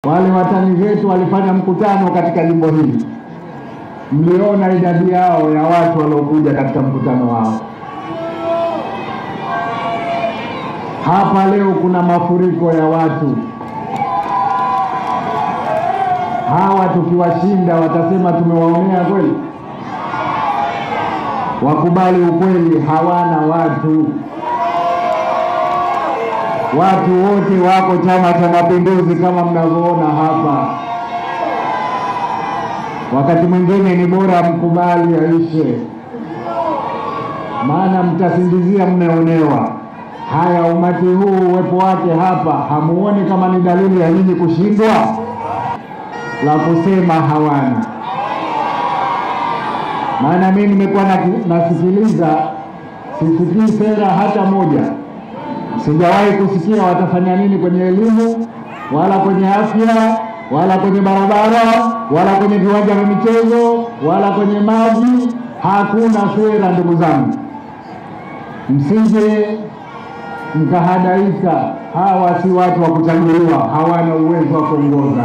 Wale watani wetu walifanya mkutano katika jimbo hili. Mliona idadi yao ya watu waliokuja katika mkutano wao. Hapa leo kuna mafuriko ya watu. Hawa tukiwashinda watasema tumewaonea kweli? Wakubali ukweli, hawana watu. Watu wote wako Chama cha Mapinduzi kama mnavyoona hapa. Wakati mwingine ni bora mkubali aishe, maana mtasingizia mmeonewa. Haya, umati huu uwepo wake hapa, hamuoni kama ni dalili ya nyinyi kushindwa? La kusema hawana. Maana mimi nimekuwa nasikiliza, sisikii sera hata moja. Sijawahi kusikia watafanya nini kwenye elimu, wala kwenye afya, wala kwenye barabara, wala kwenye viwanja vya michezo, wala kwenye maji. Hakuna sera, ndugu zangu. Msije mkahadaika. Hawa si watu wa kuchaguliwa, hawana uwezo wa kuongoza.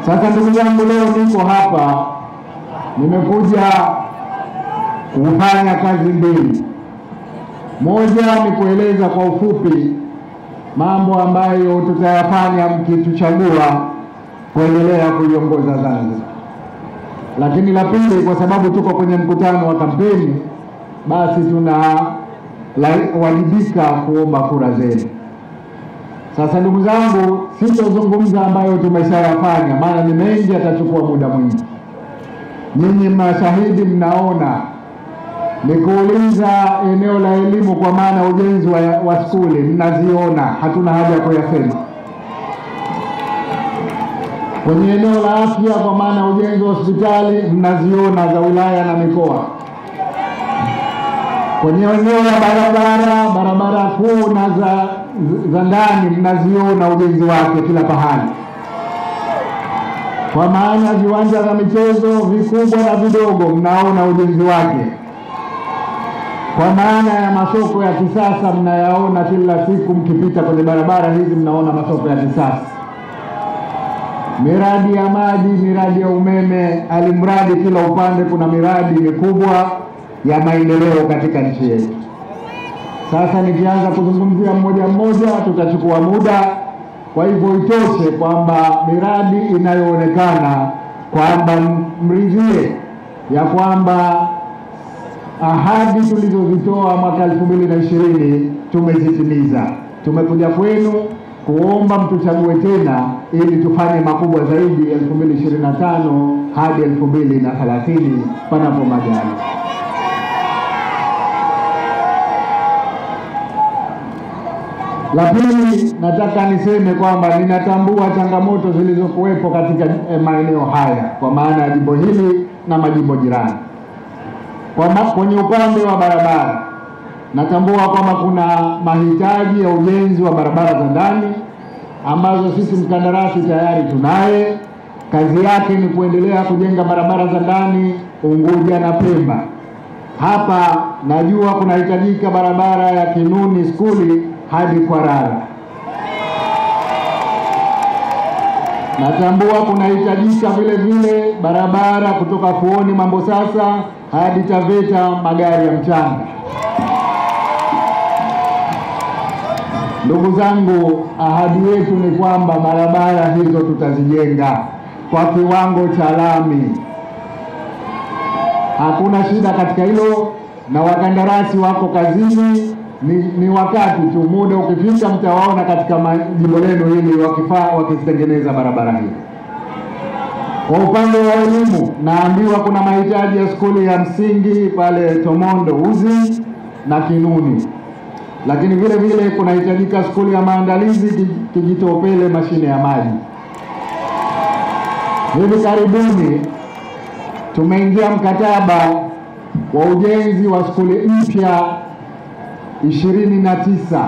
Sasa ndugu zangu, leo niko hapa, nimekuja kufanya kazi mbili. Moja ni kueleza kwa ufupi mambo ambayo tutayafanya mkituchagua kuendelea kuiongoza Zanzibar. Lakini la pili, kwa sababu tuko kwenye mkutano wa kampeni, basi tunawajibika kuomba kura zenu. Sasa ndugu zangu, sitozungumza ambayo tumeshayafanya, maana ni mengi, atachukua muda mwingi. Nyinyi mashahidi, mnaona. Nikuuliza eneo la elimu, kwa maana ujenzi wa skuli, mnaziona, hatuna haja ya kuyasema. Kwenye eneo la afya, kwa maana ujenzi wa hospitali, mnaziona za wilaya na mikoa. Kwenye eneo la barabara kuu na za ndani, mnaziona ujenzi wake kila pahali. Kwa maana viwanja vya michezo vikubwa na vidogo, mnaona ujenzi wake. Kwa maana ya masoko ya kisasa, mnayaona kila siku mkipita kwenye barabara hizi, mnaona masoko ya kisasa. Miradi ya maji, miradi ya umeme, alimradi kila upande kuna miradi mikubwa ya maendeleo katika nchi yetu. Sasa nikianza kuzungumzia mmoja mmoja tutachukua muda. Kwa hivyo itoshe kwamba miradi inayoonekana kwamba mridhie ya kwamba ahadi tulizozitoa mwaka 2020 tumezitimiza. Tumekuja kwenu kuomba mtuchague tena ili tufanye makubwa zaidi 2025 hadi 2030 panapo majaliwa. La pili, nataka niseme kwamba ninatambua changamoto zilizokuwepo katika maeneo haya, kwa maana ya jimbo hili na majimbo jirani. Kwenye upande wa barabara, natambua kwamba kuna mahitaji ya ujenzi wa barabara za ndani ambazo sisi mkandarasi tayari tunaye. Kazi yake ni kuendelea kujenga barabara za ndani Unguja na Pemba. Hapa najua kunahitajika barabara ya Kinuni skuli hadi Kwarara. Natambua kunahitajika vile vile barabara kutoka Fuoni Mambo Sasa hadi Taveta magari ya mchanga. Ndugu zangu, ahadi yetu ni kwamba barabara hizo tutazijenga kwa kiwango cha lami. Hakuna shida katika hilo, na wakandarasi wako kazini. Ni wakati tu, muda ukifika mtawaona katika jimbo lenu hili wakitengeneza barabara hii. Kwa upande wa elimu, naambiwa kuna mahitaji ya skuli ya msingi pale Tomondo Uzi na Kinuni. Lakini vile vile kunahitajika skuli ya maandalizi Kijitopele mashine ya maji. Hivi karibuni tumeingia mkataba wa ujenzi wa skuli mpya 29.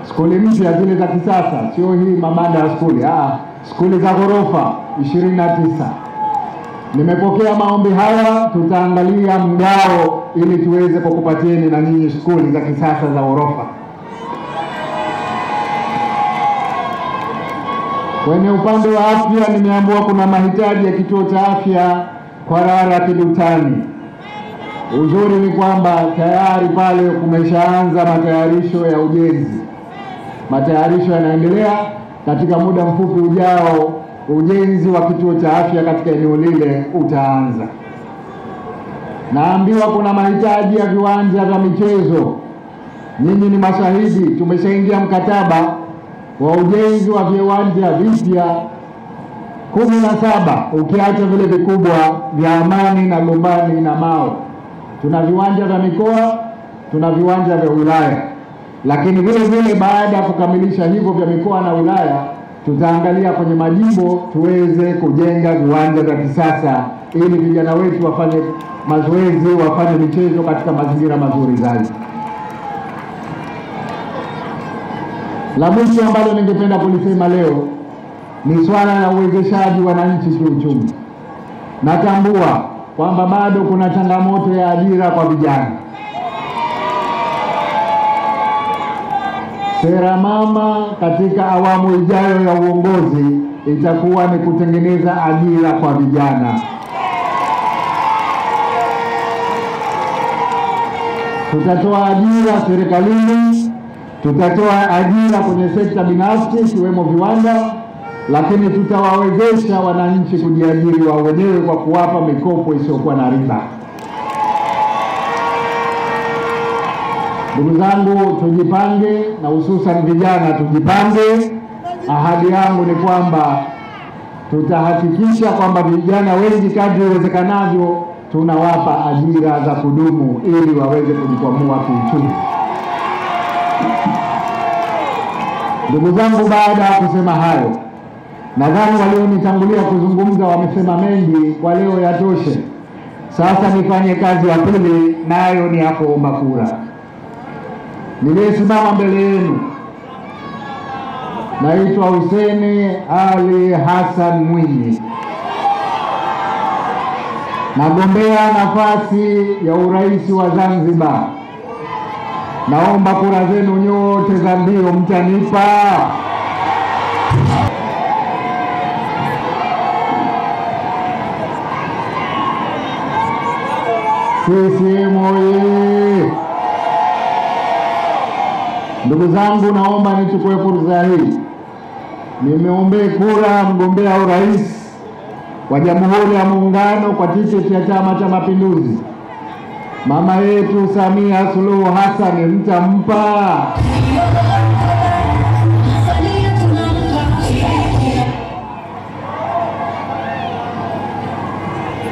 Skuli mpya zile za kisasa, sio hii mabanda ya skuli, skuli za ghorofa 29. Nimepokea maombi haya, tutaangalia mgao ili tuweze kukupatieni na nyinyi skuli za kisasa za ghorofa. Kwenye upande wa afya nimeambiwa kuna mahitaji ya kituo cha afya kwa Rara Kidutani. Uzuri ni kwamba tayari pale kumeshaanza matayarisho ya ujenzi. Matayarisho yanaendelea, katika muda mfupi ujao ujenzi wa kituo cha afya katika eneo lile utaanza. Naambiwa kuna mahitaji ya viwanja vya michezo. Nyinyi ni mashahidi, tumeshaingia mkataba wa ujenzi wa viwanja vipya 17 ukiacha vile vikubwa vya Amani na Gombani na Mao. Tuna viwanja vya mikoa, tuna viwanja vya wilaya. Lakini vile vile baada ya kukamilisha hivyo vya mikoa na wilaya, tutaangalia kwenye majimbo tuweze kujenga viwanja vya kisasa ili vijana wetu wafanye mazoezi, wafanye michezo katika mazingira mazuri zaidi. La mwisho ambalo ningependa kulisema leo ni swala la uwezeshaji wananchi kiuchumi. Natambua kwamba bado kuna changamoto ya ajira kwa vijana. Sera mama katika awamu ijayo ya uongozi itakuwa ni kutengeneza ajira kwa vijana. Tutatoa ajira serikalini, tutatoa ajira kwenye sekta binafsi ikiwemo viwanda, lakini tutawawezesha wananchi kujiajiri wao wenyewe kwa kuwapa mikopo isiyokuwa na riba. Ndugu zangu, tujipange, na hususan vijana tujipange. Ahadi yangu ni kwamba tutahakikisha kwamba vijana wengi kadri iwezekanavyo tunawapa ajira za kudumu ili waweze kujikwamua kiuchumi. Ndugu zangu, baada ya kusema hayo, nadhani walionitangulia kuzungumza wamesema mengi, kwa leo yatoshe. Sasa nifanye kazi ya pili, nayo ni ya kuomba kura. Niliyesimama mbele yenu naitwa Hussein Ali Hassan Mwinyi. Nagombea nafasi ya urais wa Zanzibar. Naomba kura zenu nyote za ndio, mtanipa. CCM oye! Ndugu zangu, naomba nichukue fursa hii nimeombee kura mgombea urais wa Jamhuri ya Muungano kwa tiketi ya Chama cha Mapinduzi, mama yetu Samia Suluhu Hassan. Mtampa?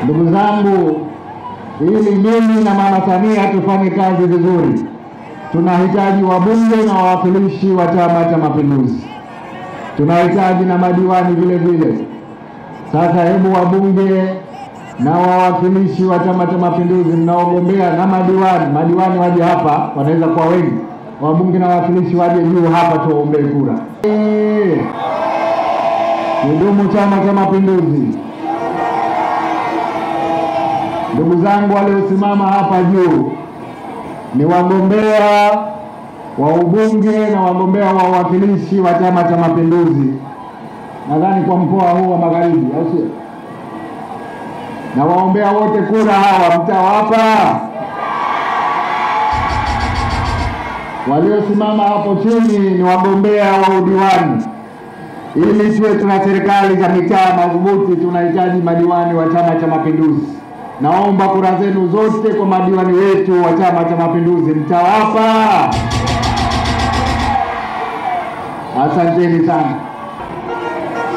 Ndugu zangu, ili mimi na mama Samia tufanye kazi vizuri, tunahitaji wabunge na wawakilishi wa Chama cha Mapinduzi. Tunahitaji na madiwani vile vile. Sasa hebu wabunge na wawakilishi wa Chama cha Mapinduzi mnaogombea na madiwani waje hapa, wanaweza kuwa wengi. Wabunge na wawakilishi waje juu hapa tuombee kura. Kidumu Chama cha Mapinduzi! Ndugu zangu waliosimama hapa juu ni wagombea wa ubunge na wagombea wa uwakilishi wa Chama cha Mapinduzi, nadhani kwa mkoa huu wa Magharibi, au sio? Na waombea wote kura hawa mtawapa? Waliosimama hapo chini ni wagombea wa udiwani. Ili tuwe tuna serikali za mitaa madhubuti, tunahitaji madiwani wa Chama cha Mapinduzi. Naomba kura zenu zote kwa madiwani wetu wa Chama cha Mapinduzi, mtawapa? Asanteni sana.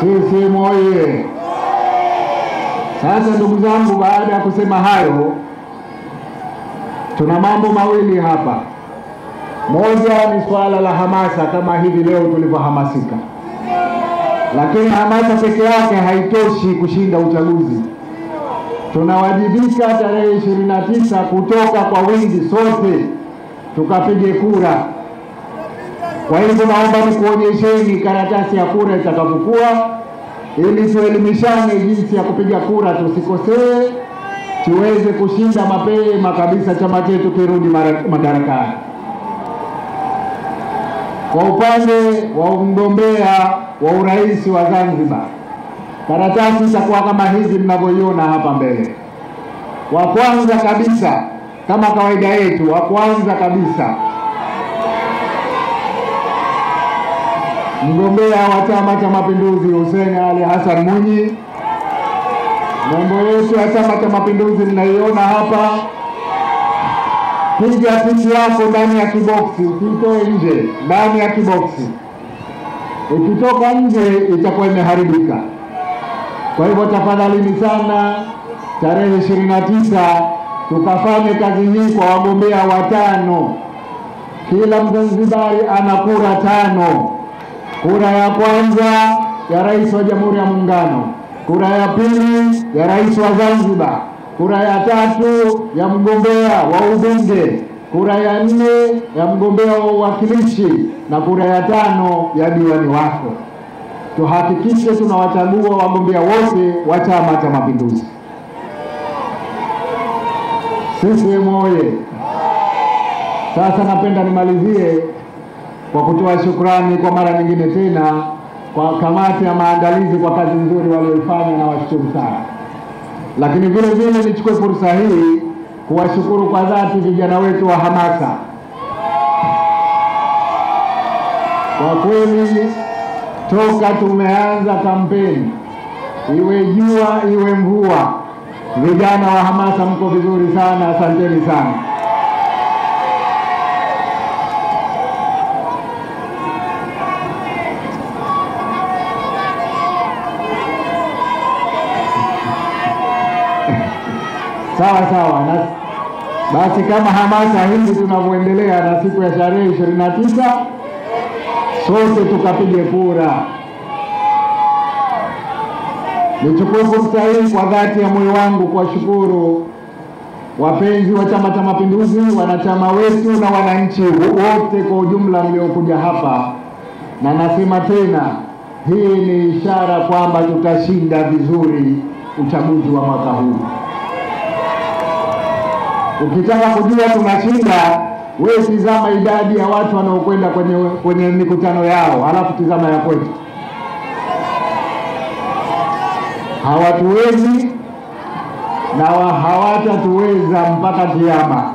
CCM oye! Sasa ndugu zangu, baada ya kusema hayo, tuna mambo mawili hapa. Moja ni swala la hamasa, kama hivi leo tulivyohamasika. Lakini hamasa peke yake haitoshi kushinda uchaguzi. Tunawajibika tarehe 29 kutoka kwa wingi sote tukapige kura. Kwa hivyo naomba nikuonyesheni karatasi ya kura itakapokuwa, ili tuelimishane jinsi ya kupiga kura, tusikosee, tuweze kushinda mapema kabisa chama chetu kirudi madarakani. Kwa upande wa mgombea wa urais wa Zanzibar. Karatasi itakuwa kama hizi mnavyoiona hapa mbele. Wa kwanza kabisa, kama kawaida yetu, wa kwanza kabisa mgombea wa Chama cha Mapinduzi Hussein Ali Hassan Mwinyi. Nembo yetu ya Chama cha Mapinduzi mnaiona hapa. Piga picha yako ndani ya kiboksi, usitoe nje, ndani ya kiboksi. Ukitoka nje itakuwa imeharibika. Kwa hivyo tafadhalini sana, tarehe 29 tukafanye kazi hii kwa wagombea watano. Kila Mzanzibari ana kura 5. Kura ya kwanza ya Rais wa Jamhuri ya Muungano, kura ya pili ya Rais wa Zanzibar, kura ya tatu ya mgombea wa ubunge, kura ya 4 ya mgombea wa uwakilishi na kura ya 5 ya diwani wako. Tuhakikishe tunawachagua wagombea wote wa Chama cha Mapinduzi. CCM oye! Sasa napenda nimalizie kwa kutoa shukrani kwa mara nyingine tena kwa kamati ya maandalizi kwa kazi nzuri walioifanya, na washukuru sana. Lakini vile vile nichukue fursa hii kuwashukuru kwa dhati vijana wetu wa hamasa. Kwa kweli toka tumeanza kampeni, iwe jua iwe mvua, vijana wa hamasa mko vizuri sana, asanteni sana. Sawa. Basi kama hamasa hizi tunavyoendelea na siku ya tarehe 29 sote tukapige kura. Nichukue fursa hii kwa dhati ya moyo wangu kuwashukuru wapenzi wa Chama cha Mapinduzi, wanachama wetu na wananchi wote kwa ujumla mliokuja hapa. Na nasema tena, hii ni ishara kwamba tutashinda vizuri uchaguzi wa mwaka huu. Ukitaka kujua tunashinda, wewe tizama idadi ya watu wanaokwenda kwenye mikutano yao, halafu tizama ya kwetu. Hawatuwezi na hawatatuweza mpaka kiyama.